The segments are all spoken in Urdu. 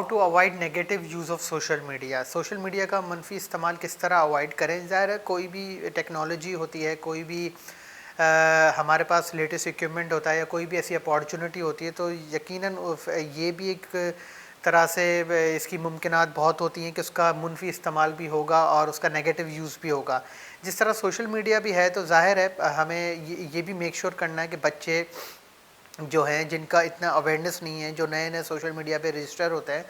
To avoid negative use of social media. Social media کا منفی استعمال کس طرح اوائڈ کریں؟ ظاہر ہے کوئی بھی ٹیکنالوجی ہوتی ہے, کوئی بھی ہمارے پاس لیٹسٹ اکوپمنٹ ہوتا ہے یا کوئی بھی ایسی اپارچونیٹی ہوتی ہے تو یقیناً یہ بھی ایک طرح سے اس کی ممکنات بہت ہوتی ہیں کہ اس کا منفی استعمال بھی ہوگا اور اس کا نیگیٹو یوز بھی ہوگا. جس طرح سوشل میڈیا بھی ہے تو ظاہر ہے ہمیں یہ بھی میک شور کرنا ہے کہ بچے جو ہیں جن کا اتنا اویئرنیس نہیں ہے, جو نئے نئے سوشل میڈیا پہ رجسٹر ہوتے ہیں,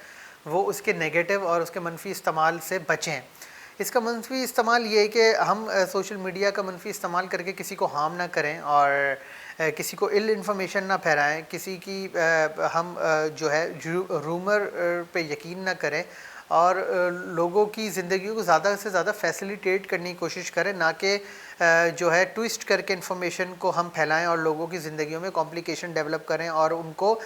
وہ اس کے نیگیٹو اور اس کے منفی استعمال سے بچیں. اس کا منفی استعمال یہ ہے کہ ہم سوشل میڈیا کا منفی استعمال کر کے کسی کو ہارم نہ کریں اور کسی کو ایل انفارمیشن نہ پھیلائیں, کسی کی ہم جو ہے رومر پہ یقین نہ کریں اور لوگوں کی زندگیوں کو زیادہ سے زیادہ فیسیلیٹیٹ کرنے کی کوشش کریں, نہ کہ جو ہے ٹویسٹ کر کے انفارمیشن کو ہم پھیلائیں اور لوگوں کی زندگیوں میں کمپلیکیشن ڈیولپ کریں اور ان کو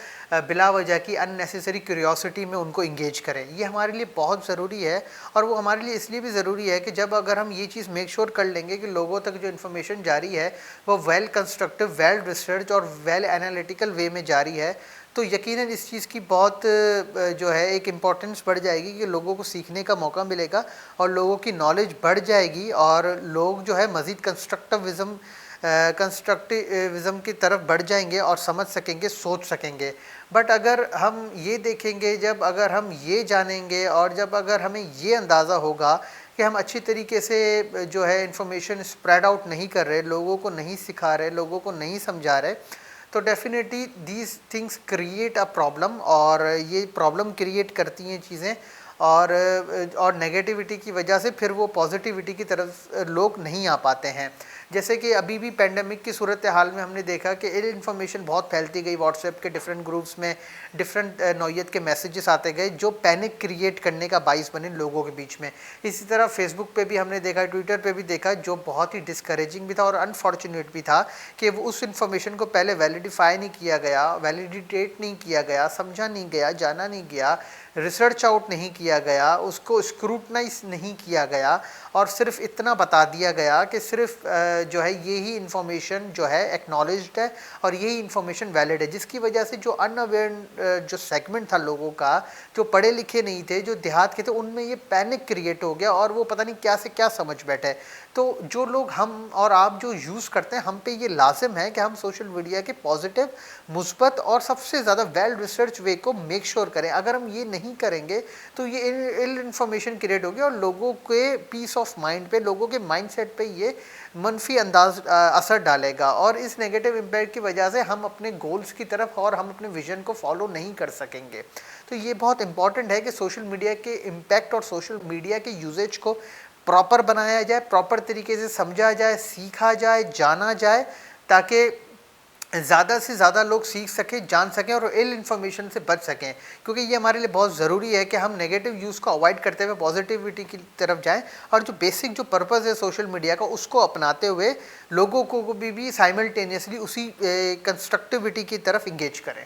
بلا وجہ کی ان نیسیسری کیوریوسٹی میں ان کو انگیج کریں. یہ ہمارے لیے بہت ضروری ہے اور وہ ہمارے لیے اس لیے بھی ضروری ہے کہ جب اگر ہم یہ چیز میک شور کر لیں گے کہ لوگوں تک جو انفارمیشن جاری ہے وہ ویل کنسٹرکٹیو, ویل ریسرچ اور ویل انالیٹیکل وے میں جاری ہے, تو یقیناً اس چیز کی بہت جو ہے ایک امپورٹنس بڑھ جائے گی کہ لوگوں کو سیکھنے کا موقع ملے گا اور لوگوں کی نالج بڑھ جائے گی اور لوگ جو ہے مزید کنسٹرکٹیوزم کی طرف بڑھ جائیں گے اور سمجھ سکیں گے, سوچ سکیں گے. بٹ اگر ہم یہ دیکھیں گے, جب اگر ہم یہ جانیں گے اور جب اگر ہمیں یہ اندازہ ہوگا کہ ہم اچھی طریقے سے جو ہے انفارمیشن اسپریڈ آؤٹ نہیں کر رہے, لوگوں کو نہیں سکھا رہے, لوگوں کو نہیں سمجھا رہے, تو definitely these things create a problem, اور یہ پرابلم کریٹ کرتی ہیں چیزیں اور نیگیٹیوٹی کی وجہ سے پھر وہ پازیٹیوٹی کی طرف لوگ نہیں آ پاتے ہیں. جیسے کہ ابھی بھی پینڈیمک کی صورتحال میں ہم نے دیکھا کہ ایل انفارمیشن بہت پھیلتی گئی, واٹس ایپ کے ڈفرینٹ گروپس میں ڈفرینٹ نوعیت کے میسیجز آتے گئے جو پینک کریٹ کرنے کا باعث بنے لوگوں کے بیچ میں. اسی طرح فیس بک پہ بھی ہم نے دیکھا, ٹویٹر پہ بھی دیکھا, جو بہت ہی ڈسکریجنگ بھی تھا اور انفارچونیٹ بھی تھا کہ وہ اس انفارمیشن کو پہلے ویلیڈیفائی نہیں کیا گیا, ویلیڈیٹیٹ نہیں کیا گیا, سمجھا نہیں گیا, جانا نہیں گیا, ریسرچ آؤٹ نہیں کیا گیا, اس کو اسکروٹنائز نہیں کیا گیا اور صرف اتنا بتا دیا گیا کہ صرف جو ہے یہی انفارمیشن جو ہے ایکنالجڈ ہے اور یہی انفارمیشن ویلڈ ہے, جس کی وجہ سے جو ان اویئر جو سیگمنٹ تھا لوگوں کا, جو پڑھے لکھے نہیں تھے, جو دیہات کے تھے, ان میں یہ پینک کریٹ ہو گیا اور وہ پتہ نہیں کیا سے کیا سمجھ بیٹھے. تو جو لوگ ہم اور آپ جو یوز کرتے ہیں, ہم پہ یہ لازم ہے کہ ہم سوشل میڈیا کے پازیٹیو, مثبت اور سب سے زیادہ ویل ریسرچ وے کو میک شور کریں. اگر ہم یہ نہیں کریں گے تو یہ ایل انفارمیشن کریٹ ہوگی اور لوگوں کے پیس آف مائنڈ پہ, لوگوں کے مائنڈ سیٹ پہ یہ منفی اثر ڈالے گا اور اس نیگیٹو امپیکٹ کی وجہ سے ہم اپنے گولز کی طرف اور ہم اپنے ویژن کو فالو نہیں کر سکیں گے. تو یہ بہت امپورٹنٹ ہے کہ سوشل میڈیا کے امپیکٹ اور سوشل میڈیا کے یوزیج کو پراپر بنایا جائے, پراپر طریقے سے سمجھا جائے, سیکھا جائے, جانا جائے, تاکہ زیادہ سے زیادہ لوگ سیکھ سکیں, جان سکیں اور ایل انفارمیشن سے بچ سکیں, کیونکہ یہ ہمارے لیے بہت ضروری ہے کہ ہم نیگیٹو یوز کو اوائڈ کرتے ہوئے پازیٹیوٹی کی طرف جائیں اور جو بیسک جو پرپز ہے سوشل میڈیا کا اس کو اپناتے ہوئے لوگوں کو بھی سائملٹینیسلی اسی کنسٹرکٹیوٹی کی طرف انگیج کریں.